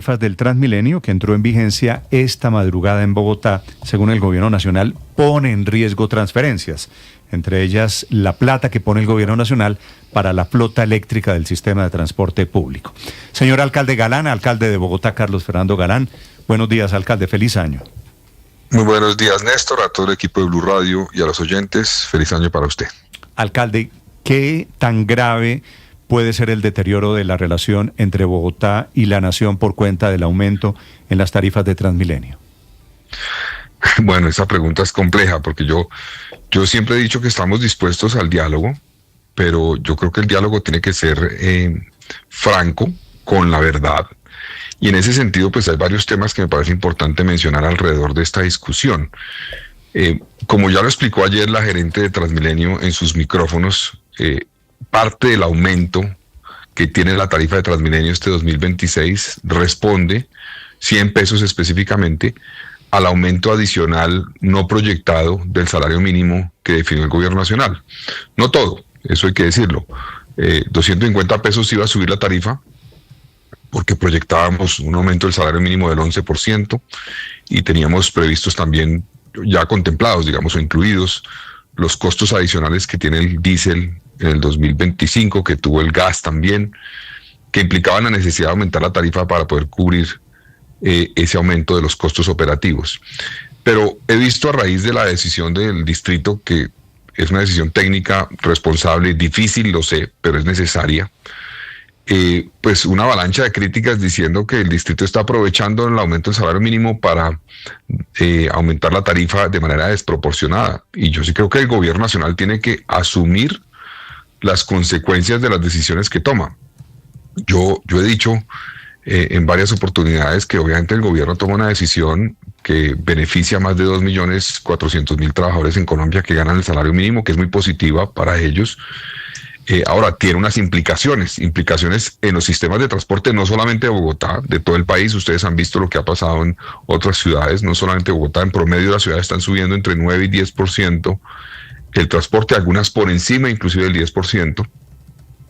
tarifas del Transmilenio, que entró en vigencia esta madrugada en Bogotá, según el gobierno nacional, pone en riesgo transferencias, entre ellas la plata que pone el gobierno nacional para la flota eléctrica del sistema de transporte público. Señor alcalde Galán, alcalde de Bogotá, Carlos Fernando Galán, buenos días, alcalde, feliz año. Muy buenos días, Néstor, a todo el equipo de Blue Radio y a los oyentes, feliz año para usted. Alcalde, ¿qué tan grave puede ser el deterioro de la relación entre Bogotá y la nación por cuenta del aumento en las tarifas de Transmilenio? Bueno, esa pregunta es compleja porque yo siempre he dicho que estamos dispuestos al diálogo, pero yo creo que el diálogo tiene que ser franco, con la verdad. Y en ese sentido, pues hay varios temas que me parece importante mencionar alrededor de esta discusión. Como ya lo explicó ayer la gerente de Transmilenio en sus micrófonos, parte del aumento que tiene la tarifa de Transmilenio este 2026 responde, 100 pesos específicamente, al aumento adicional no proyectado del salario mínimo que definió el gobierno nacional. No todo, eso hay que decirlo. 250 pesos iba a subir la tarifa porque proyectábamos un aumento del salario mínimo del 11% y teníamos previstos también ya contemplados, digamos, o incluidos los costos adicionales que tiene el diésel en el 2025, que tuvo el gas también, que implicaban la necesidad de aumentar la tarifa para poder cubrir ese aumento de los costos operativos. Pero he visto a raíz de la decisión del distrito, que es una decisión técnica, responsable, difícil, lo sé, pero es necesaria, pues una avalancha de críticas diciendo que el distrito está aprovechando el aumento del salario mínimo para aumentar la tarifa de manera desproporcionada. Y yo sí creo que el gobierno nacional tiene que asumir las consecuencias de las decisiones que toma. Yo he dicho en varias oportunidades que obviamente el gobierno toma una decisión que beneficia a más de 2.400.000 trabajadores en Colombia que ganan el salario mínimo, que es muy positiva para ellos. Ahora, tiene unas implicaciones en los sistemas de transporte, no solamente de Bogotá, de todo el país. Ustedes han visto lo que ha pasado en otras ciudades, no solamente Bogotá, en promedio las ciudades están subiendo entre 9 y 10% el transporte, algunas por encima inclusive del 10%,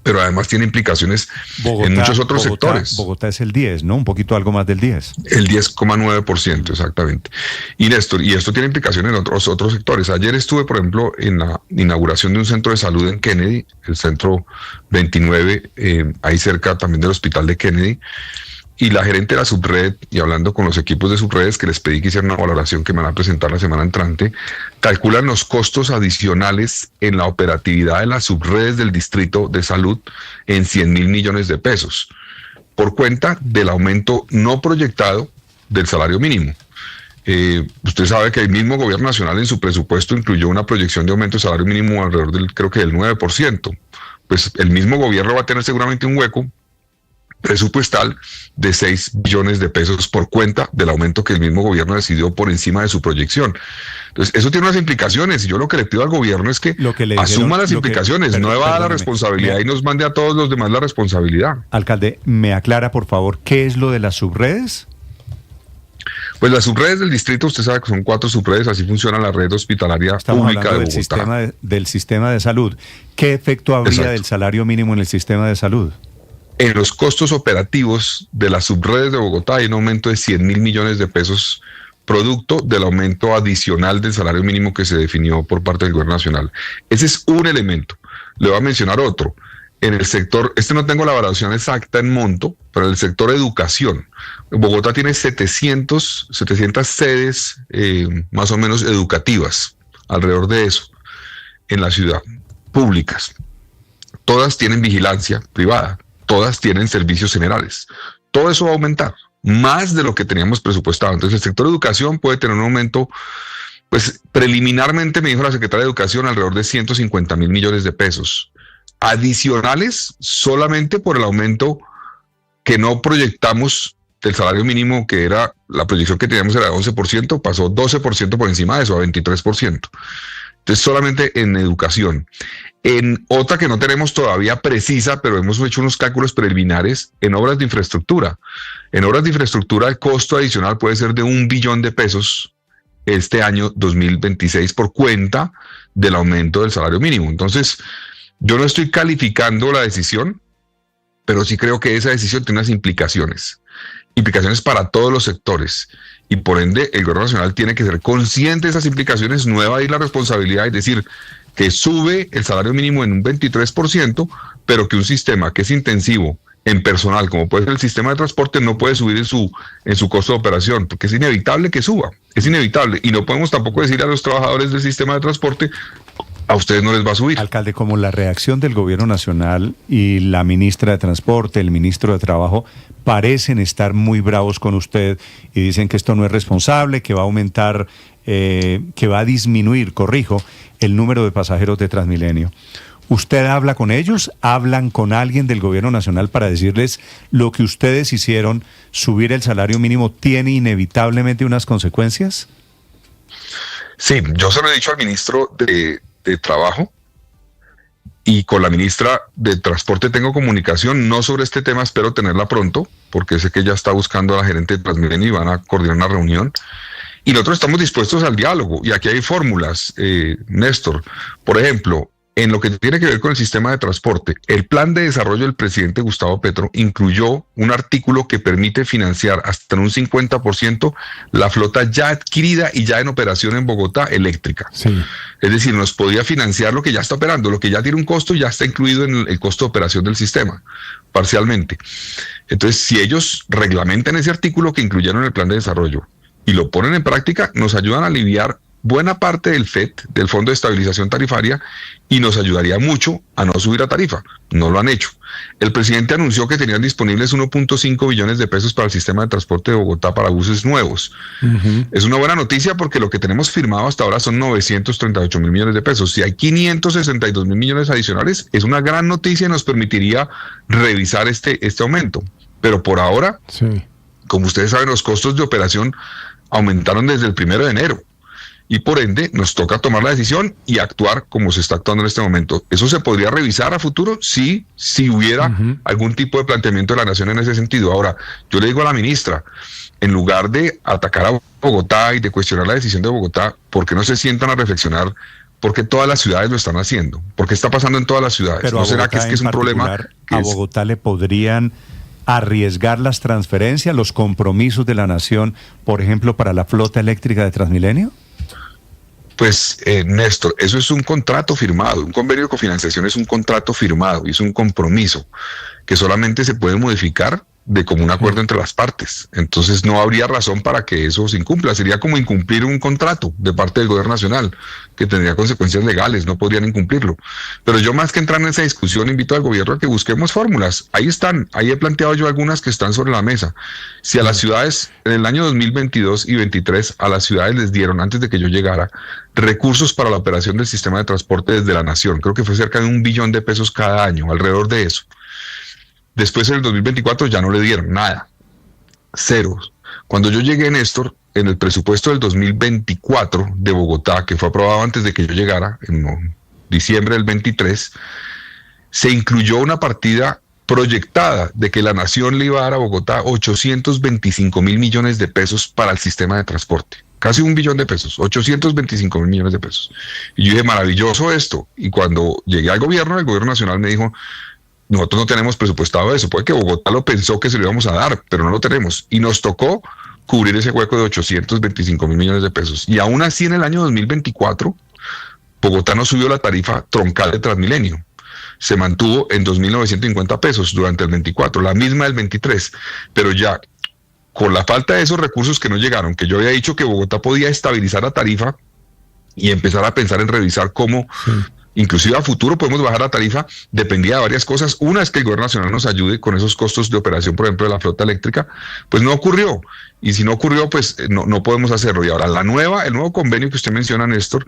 pero además tiene implicaciones en muchos otros sectores. Bogotá es el 10, ¿no? Un poquito algo más del 10. El 10,9%, exactamente. Y Néstor, y esto tiene implicaciones en otros sectores. Ayer estuve, por ejemplo, en la inauguración de un centro de salud en Kennedy, el centro 29, ahí cerca también del hospital de Kennedy, y la gerente de la subred, y hablando con los equipos de subredes, que les pedí que hicieran una valoración que me van a presentar la semana entrante, calculan los costos adicionales en la operatividad de las subredes del distrito de salud en 100.000 millones de pesos, por cuenta del aumento no proyectado del salario mínimo. Usted sabe que el mismo gobierno nacional en su presupuesto incluyó una proyección de aumento de salario mínimo alrededor creo que del 9%. Pues el mismo gobierno va a tener seguramente un hueco presupuestal de 6 billones de pesos por cuenta del aumento que el mismo gobierno decidió por encima de su proyección. Entonces, eso tiene unas implicaciones, y yo lo que le pido al gobierno es que asuma las implicaciones, no evada la responsabilidad y nos mande a todos los demás la responsabilidad. Alcalde, ¿me aclara, por favor, qué es lo de las subredes? Pues las subredes del distrito, usted sabe que son 4 subredes, así funciona la red hospitalaria pública de Bogotá. Del sistema de salud. ¿Qué efecto habría del salario mínimo en el sistema de salud? En los costos operativos de las subredes de Bogotá hay un aumento de 100.000 millones de pesos producto del aumento adicional del salario mínimo que se definió por parte del gobierno nacional. Ese es un elemento. Le voy a mencionar otro. En el sector, no tengo la valoración exacta en monto, pero en el sector educación, Bogotá tiene 700 sedes más o menos educativas, alrededor de eso, en la ciudad, públicas. Todas tienen vigilancia privada. Todas tienen servicios generales. Todo eso va a aumentar, más de lo que teníamos presupuestado. Entonces, el sector de educación puede tener un aumento, pues preliminarmente me dijo la secretaria de Educación, alrededor de 150.000 millones de pesos. Adicionales solamente por el aumento que no proyectamos del salario mínimo, que era, la proyección que teníamos era de 11%, pasó 12% por encima de eso, a 23%. Entonces, solamente en educación. En otra que no tenemos todavía precisa, pero hemos hecho unos cálculos preliminares, en obras de infraestructura. En obras de infraestructura el costo adicional puede ser de 1 billón de pesos este año 2026 por cuenta del aumento del salario mínimo. Entonces, yo no estoy calificando la decisión, pero sí creo que esa decisión tiene unas implicaciones. implicaciones para todos los sectores. Y por ende, el gobierno nacional tiene que ser consciente de esas implicaciones, no evadir la responsabilidad y decir que sube el salario mínimo en un 23%, pero que un sistema que es intensivo en personal, como puede ser el sistema de transporte, no puede subir en su costo de operación, porque es inevitable que suba, es inevitable. Y no podemos tampoco decir a los trabajadores del sistema de transporte, a ustedes no les va a subir. Alcalde, como la reacción del gobierno nacional y la ministra de Transporte, el ministro de Trabajo, parecen estar muy bravos con usted y dicen que esto no es responsable, que va a aumentar, que va a disminuir, corrijo, el número de pasajeros de Transmilenio. ¿Usted habla con ellos? ¿Hablan con alguien del gobierno nacional para decirles lo que ustedes hicieron, subir el salario mínimo, tiene inevitablemente unas consecuencias? Sí, yo se lo he dicho al ministro de Trabajo y con la ministra de Transporte tengo comunicación, no sobre este tema, espero tenerla pronto, porque sé que ella está buscando a la gerente de Transmilenio y van a coordinar una reunión. Y nosotros estamos dispuestos al diálogo, y aquí hay fórmulas, Néstor. Por ejemplo, en lo que tiene que ver con el sistema de transporte, el plan de desarrollo del presidente Gustavo Petro incluyó un artículo que permite financiar hasta en un 50% la flota ya adquirida y ya en operación en Bogotá eléctrica. Sí. Es decir, nos podía financiar lo que ya está operando, lo que ya tiene un costo ya está incluido en el costo de operación del sistema, parcialmente. Entonces, si ellos reglamentan ese artículo que incluyeron en el plan de desarrollo y lo ponen en práctica, nos ayudan a aliviar buena parte del FET, del Fondo de Estabilización Tarifaria, y nos ayudaría mucho a no subir la tarifa. No lo han hecho. El presidente anunció que tenían disponibles 1.5 billones de pesos para el sistema de transporte de Bogotá para buses nuevos. Es una buena noticia porque lo que tenemos firmado hasta ahora son 938 mil millones de pesos. Si hay 562 mil millones adicionales, es una gran noticia y nos permitiría revisar este aumento. Pero por ahora, como ustedes saben, los costos de operación aumentaron desde el 1 de enero. Y por ende nos toca tomar la decisión y actuar como se está actuando en este momento. ¿Eso se podría revisar a futuro? Sí, si hubiera algún tipo de planteamiento de la nación en ese sentido. Ahora, yo le digo a la ministra, en lugar de atacar a Bogotá y de cuestionar la decisión de Bogotá, ¿por qué no se sientan a reflexionar? ¿Por qué todas las ciudades lo están haciendo? ¿Por qué está pasando en todas las ciudades? Pero ¿no será que es un problema? ¿A Bogotá le podrían arriesgar las transferencias, los compromisos de la nación, por ejemplo, para la flota eléctrica de Transmilenio? Pues, Néstor, eso es un contrato firmado, un convenio de cofinanciación es un contrato firmado y es un compromiso que solamente se puede modificar de común acuerdo entre las partes. Entonces no habría razón para que eso se incumpla. Sería como incumplir un contrato de parte del gobierno nacional, que tendría consecuencias legales, no podrían incumplirlo. Pero yo, más que entrar en esa discusión, invito al gobierno a que busquemos fórmulas. Ahí están, ahí he planteado yo algunas que están sobre la mesa. Si a las ciudades, en el año 2022 y 2023, a las ciudades les dieron, antes de que yo llegara, recursos para la operación del sistema de transporte desde la nación, creo que fue cerca de 1 billón de pesos cada año, alrededor de eso. Después, en el 2024 ya no le dieron nada, cero. Cuando yo llegué, Néstor, en el presupuesto del 2024 de Bogotá, que fue aprobado antes de que yo llegara, en diciembre del 23, se incluyó una partida proyectada de que la nación le iba a dar a Bogotá 825 mil millones de pesos para el sistema de transporte. Casi 1 billón de pesos, 825 mil millones de pesos. Y yo dije, maravilloso esto. Y cuando llegué al gobierno, el gobierno nacional me dijo, nosotros no tenemos presupuestado eso. Puede que Bogotá lo pensó que se lo íbamos a dar, pero no lo tenemos. Y nos tocó cubrir ese hueco de 825 mil millones de pesos. Y aún así, en el año 2024, Bogotá no subió la tarifa troncal de Transmilenio. Se mantuvo en 2.950 pesos durante el 24, la misma del 23. Pero ya, con la falta de esos recursos que no llegaron, que yo había dicho que Bogotá podía estabilizar la tarifa y empezar a pensar en revisar cómo... Inclusive a futuro podemos bajar la tarifa, dependía de varias cosas. Una es que el gobierno nacional nos ayude con esos costos de operación, por ejemplo, de la flota eléctrica. Pues no ocurrió. Y si no ocurrió, pues no podemos hacerlo. Y ahora el nuevo convenio que usted menciona, Néstor,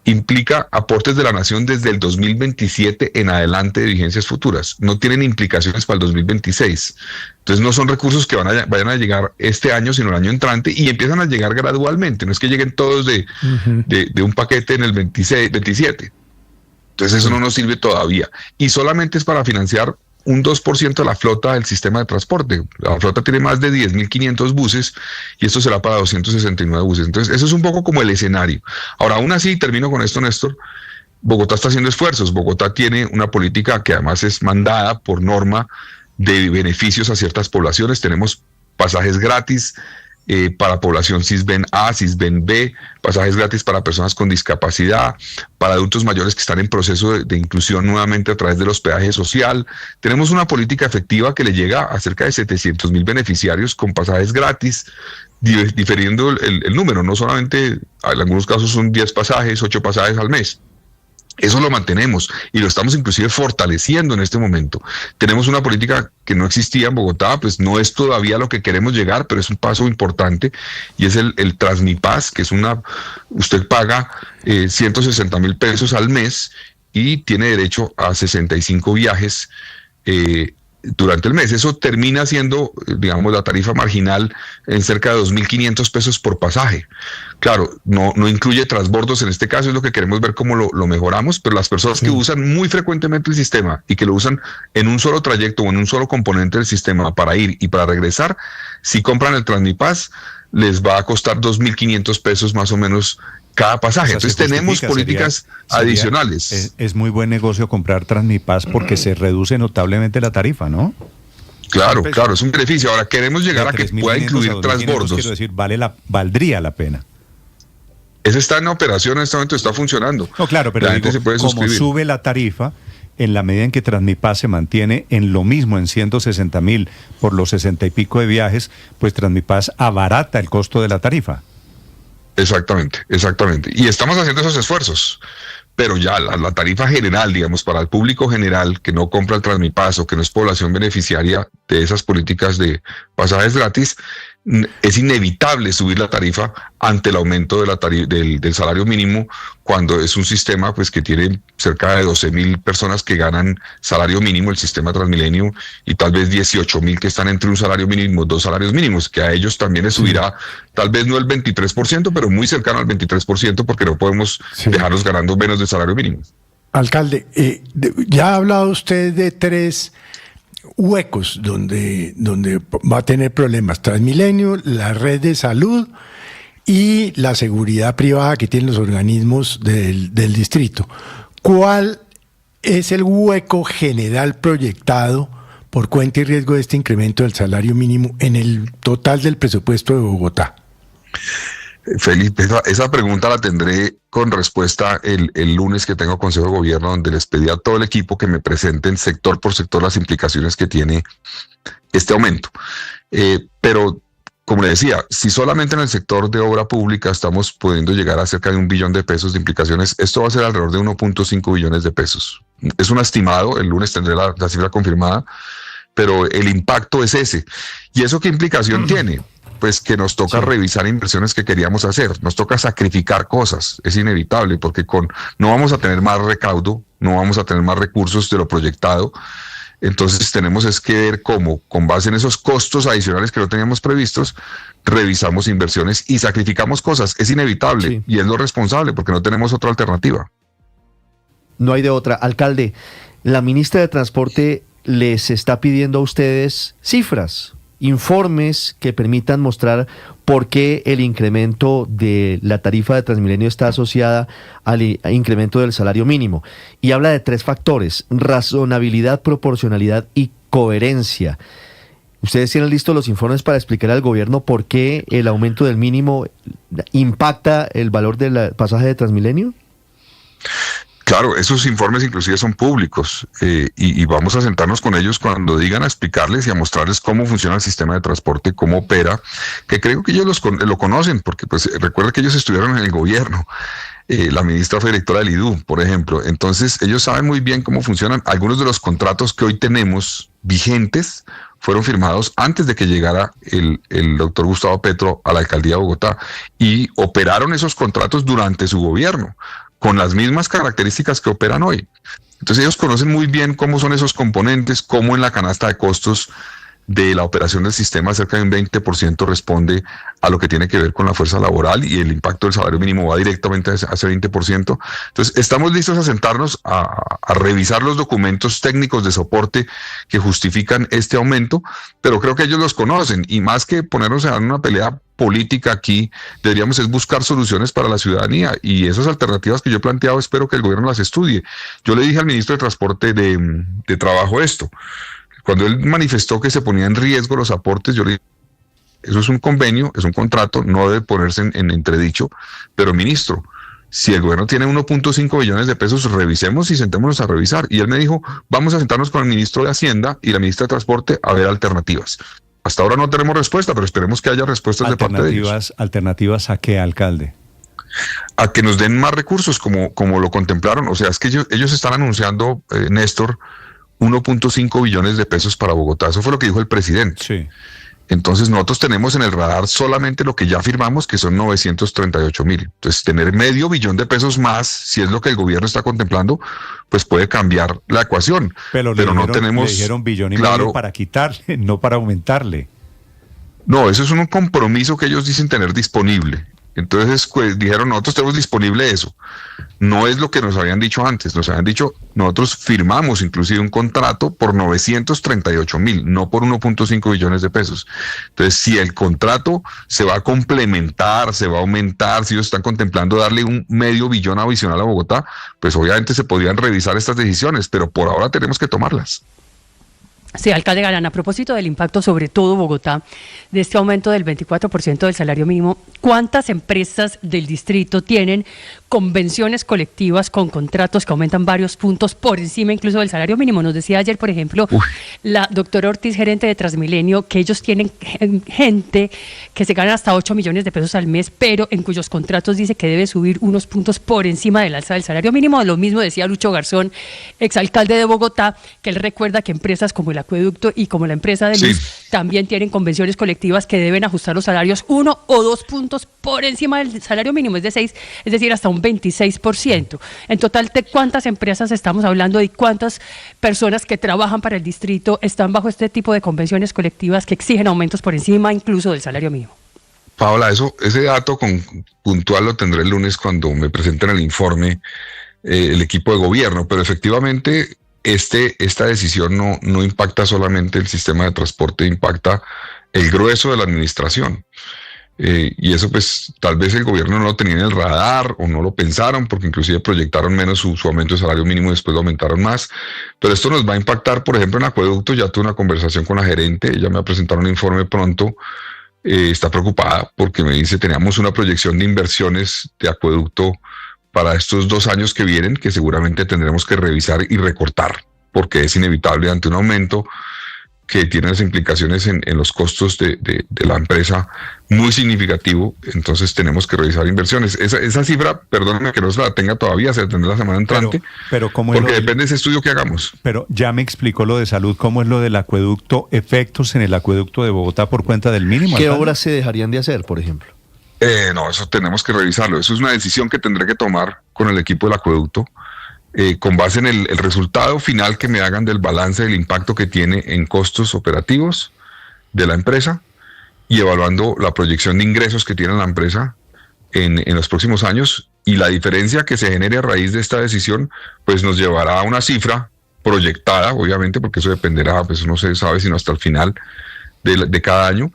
implica aportes de la nación desde el 2027 en adelante de vigencias futuras. No tienen implicaciones para el 2026. Entonces no son recursos que vayan a llegar este año, sino el año entrante, y empiezan a llegar gradualmente. No es que lleguen todos de un paquete en el 27. Entonces eso no nos sirve todavía. Y solamente es para financiar un 2% de la flota del sistema de transporte. La flota tiene más de 10.500 buses y esto será para 269 buses. Entonces eso es un poco como el escenario. Ahora, aún así, termino con esto, Néstor, Bogotá está haciendo esfuerzos. Bogotá tiene una política que además es mandada por norma de beneficios a ciertas poblaciones. Tenemos pasajes gratis para población Sisbén A, Sisbén B, pasajes gratis para personas con discapacidad, para adultos mayores que están en proceso de inclusión nuevamente a través del hospedaje social. Tenemos una política efectiva que le llega a cerca de 700,000 beneficiarios con pasajes gratis, diferiendo el número, no solamente, en algunos casos son 10 pasajes, 8 pasajes al mes. Eso lo mantenemos y lo estamos inclusive fortaleciendo en este momento. Tenemos una política que no existía en Bogotá, pues no es todavía lo que queremos llegar, pero es un paso importante, y es el Transmipaz, que es usted paga 160,000 pesos al mes y tiene derecho a 65 viajes durante el mes. Eso termina siendo, digamos, la tarifa marginal en cerca de 2.500 pesos por pasaje. Claro, no incluye transbordos en este caso, es lo que queremos ver cómo lo mejoramos, pero las personas que usan muy frecuentemente el sistema y que lo usan en un solo trayecto o en un solo componente del sistema para ir y para regresar, si compran el Transmipaz, les va a costar 2.500 pesos más o menos cada pasaje. Entonces tenemos políticas adicionales. Es muy buen negocio comprar Transmipaz porque se reduce notablemente la tarifa, ¿no? Claro, es un beneficio. Ahora queremos llegar a que pueda incluir transbordos. Quiero decir, valdría la pena. Ese está en operación en este momento, está funcionando. No, claro, pero como sube la tarifa, en la medida en que Transmipaz se mantiene en lo mismo, en 160,000 por los 60 y pico de viajes, pues Transmipaz abarata el costo de la tarifa. Exactamente. Y estamos haciendo esos esfuerzos, pero ya la tarifa general, digamos, para el público general que no compra el Transmipaz o que no es población beneficiaria de esas políticas de pasajes gratis, es inevitable subir la tarifa ante el aumento de del salario mínimo, cuando es un sistema pues que tiene cerca de 12,000 personas que ganan salario mínimo, el sistema Transmilenio, y tal vez 18,000 que están entre un salario mínimo, 2 salarios mínimos, que a ellos también les subirá tal vez no el 23%, pero muy cercano al 23%, porque no podemos dejarlos ganando menos del salario mínimo. Alcalde, ya ha hablado usted de 3 huecos donde va a tener problemas: Transmilenio, la red de salud y la seguridad privada que tienen los organismos del distrito. ¿Cuál es el hueco general proyectado por cuenta y riesgo de este incremento del salario mínimo en el total del presupuesto de Bogotá? Felipe, esa pregunta la tendré con respuesta el lunes que tengo Consejo de Gobierno, donde les pedí a todo el equipo que me presenten sector por sector las implicaciones que tiene este aumento. Pero, como le decía, si solamente en el sector de obra pública estamos pudiendo llegar a cerca de 1 billón de pesos de implicaciones, esto va a ser alrededor de 1.5 billones de pesos. Es un estimado, el lunes tendré la cifra confirmada, pero el impacto es ese. ¿Y eso qué implicación tiene? Pues que nos toca revisar inversiones que queríamos hacer, nos toca sacrificar cosas, es inevitable, porque no vamos a tener más recaudo, no vamos a tener más recursos de lo proyectado. Entonces tenemos que ver cómo, con base en esos costos adicionales que no teníamos previstos, revisamos inversiones y sacrificamos cosas. Es inevitable y es lo responsable, porque no tenemos otra alternativa. No hay de otra. Alcalde, la ministra de Transporte les está pidiendo a ustedes cifras, informes que permitan mostrar por qué el incremento de la tarifa de Transmilenio está asociada al incremento del salario mínimo. Y habla de 3 factores: razonabilidad, proporcionalidad y coherencia. ¿Ustedes tienen listos los informes para explicar al gobierno por qué el aumento del mínimo impacta el valor del pasaje de Transmilenio? Claro, esos informes inclusive son públicos y vamos a sentarnos con ellos cuando digan, a explicarles y a mostrarles cómo funciona el sistema de transporte, cómo opera, que creo que ellos lo conocen, porque pues recuerda que ellos estuvieron en el gobierno. La ministra fue directora del IDU, por ejemplo. Entonces ellos saben muy bien cómo funcionan. Algunos de los contratos que hoy tenemos vigentes fueron firmados antes de que llegara el doctor Gustavo Petro a la alcaldía de Bogotá, y operaron esos contratos durante su gobierno, con las mismas características que operan hoy. Entonces ellos conocen muy bien cómo son esos componentes, cómo en la canasta de costos de la operación del sistema cerca de un 20% responde a lo que tiene que ver con la fuerza laboral, y el impacto del salario mínimo va directamente a ese 20%. Entonces estamos listos a sentarnos a revisar los documentos técnicos de soporte que justifican este aumento, pero creo que ellos los conocen, y más que ponernos en una pelea política aquí, deberíamos es buscar soluciones para la ciudadanía, y esas alternativas que yo he planteado espero que el gobierno las estudie. Yo le dije al ministro de Transporte de Trabajo esto. Cuando él manifestó que se ponía en riesgo los aportes, yo le dije eso es un convenio, es un contrato, no debe ponerse en entredicho, pero ministro, si el gobierno tiene 1.5 billones de pesos, revisemos y sentémonos a revisar. Y él me dijo, vamos a sentarnos con el ministro de Hacienda y la ministra de Transporte a ver alternativas. Hasta ahora no tenemos respuesta, pero esperemos que haya respuestas de parte de ellos. ¿Alternativas a qué, alcalde? A que nos den más recursos, como lo contemplaron. O sea, es que ellos están anunciando, Néstor, 1.5 billones de pesos para Bogotá. Eso fue lo que dijo el presidente. Sí. Entonces nosotros tenemos en el radar solamente lo que ya firmamos, que son 938.000. Entonces tener medio billón de pesos más, si es lo que el gobierno está contemplando, pues puede cambiar la ecuación. Pero no tenemos... Le dijeron billón y medio para quitarle, no para aumentarle. No, eso es un compromiso que ellos dicen tener disponible. Entonces pues, dijeron, nosotros tenemos disponible eso. No es lo que nos habían dicho antes. Nos habían dicho, nosotros firmamos inclusive un contrato por 938.000, no por 1.5 billones de pesos. Entonces, si el contrato se va a complementar, se va a aumentar, si ellos están contemplando darle un medio billón adicional a Bogotá, pues obviamente se podrían revisar estas decisiones, pero por ahora tenemos que tomarlas. Sí, alcalde Galán, a propósito del impacto sobre todo Bogotá, de este aumento del 24% del salario mínimo, ¿cuántas empresas del distrito tienen convenciones colectivas con contratos que aumentan varios puntos por encima incluso del salario mínimo? Nos decía ayer, por ejemplo, la doctora Ortiz, gerente de Transmilenio, que ellos tienen gente que se gana hasta 8 millones de pesos al mes, pero en cuyos contratos dice que debe subir unos puntos por encima del alza del salario mínimo. Lo mismo decía Lucho Garzón, exalcalde de Bogotá, que él recuerda que empresas como el Acueducto y como la empresa de Luz también tienen convenciones colectivas que deben ajustar los salarios 1 o 2 puntos por encima del salario mínimo, es decir, hasta un 26%. En total, ¿de cuántas empresas estamos hablando y cuántas personas que trabajan para el distrito están bajo este tipo de convenciones colectivas que exigen aumentos por encima incluso del salario mínimo? Paola, ese dato puntual lo tendré el lunes cuando me presenten el informe el equipo de gobierno, pero efectivamente esta decisión no impacta solamente el sistema de transporte, impacta el grueso de la administración. Y eso pues tal vez el gobierno no lo tenía en el radar o no lo pensaron, porque inclusive proyectaron menos su aumento de salario mínimo y después lo aumentaron más. Pero esto nos va a impactar, por ejemplo, en Acueducto. Ya tuve una conversación con la gerente, ella me va a presentar un informe pronto. Está preocupada porque me dice, teníamos una proyección de inversiones de Acueducto para estos 2 años que vienen, que seguramente tendremos que revisar y recortar, porque es inevitable ante un aumento que tiene las implicaciones en los costos de la empresa muy significativo. Entonces tenemos que revisar inversiones. Esa cifra, perdóname que no se la tenga todavía, se la tendrá la semana entrante, pero ¿cómo porque depende de ese estudio que hagamos. Pero ya me explicó lo de salud, ¿cómo es lo del acueducto? ¿Efectos en el acueducto de Bogotá por cuenta del mínimo? ¿Qué obras se dejarían de hacer, por ejemplo? No, eso tenemos que revisarlo. Eso es una decisión que tendré que tomar con el equipo del acueducto, con base en el resultado final que me hagan del balance del impacto que tiene en costos operativos de la empresa y evaluando la proyección de ingresos que tiene la empresa en los próximos años, y la diferencia que se genere a raíz de esta decisión pues nos llevará a una cifra proyectada, obviamente, porque eso dependerá, pues no se sabe sino hasta el final de cada año,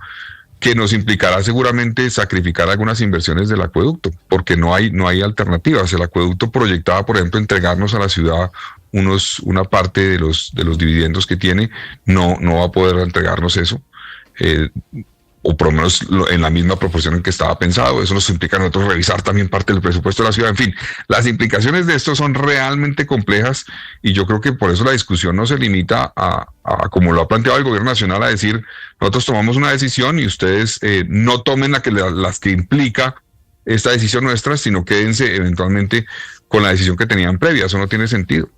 que nos implicará seguramente sacrificar algunas inversiones del acueducto, porque no hay alternativas. El acueducto proyectaba, por ejemplo, entregarnos a la ciudad una parte de los dividendos que tiene, no va a poder entregarnos eso, o por lo menos en la misma proporción en que estaba pensado. Eso nos implica a nosotros revisar también parte del presupuesto de la ciudad. En fin, las implicaciones de esto son realmente complejas, y yo creo que por eso la discusión no se limita a como lo ha planteado el gobierno nacional, a decir, nosotros tomamos una decisión y ustedes no tomen las que implica esta decisión nuestra, sino quédense eventualmente con la decisión que tenían previa. Eso no tiene sentido.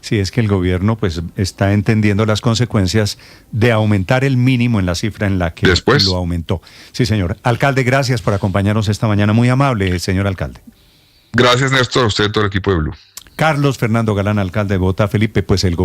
Sí, es que el gobierno pues está entendiendo las consecuencias de aumentar el mínimo en la cifra en la que después lo aumentó. Sí, señor. Alcalde, gracias por acompañarnos esta mañana. Muy amable, señor alcalde. Gracias, Néstor, a usted y todo el equipo de Blue. Carlos Fernando Galán, alcalde de Bogotá. Felipe, pues el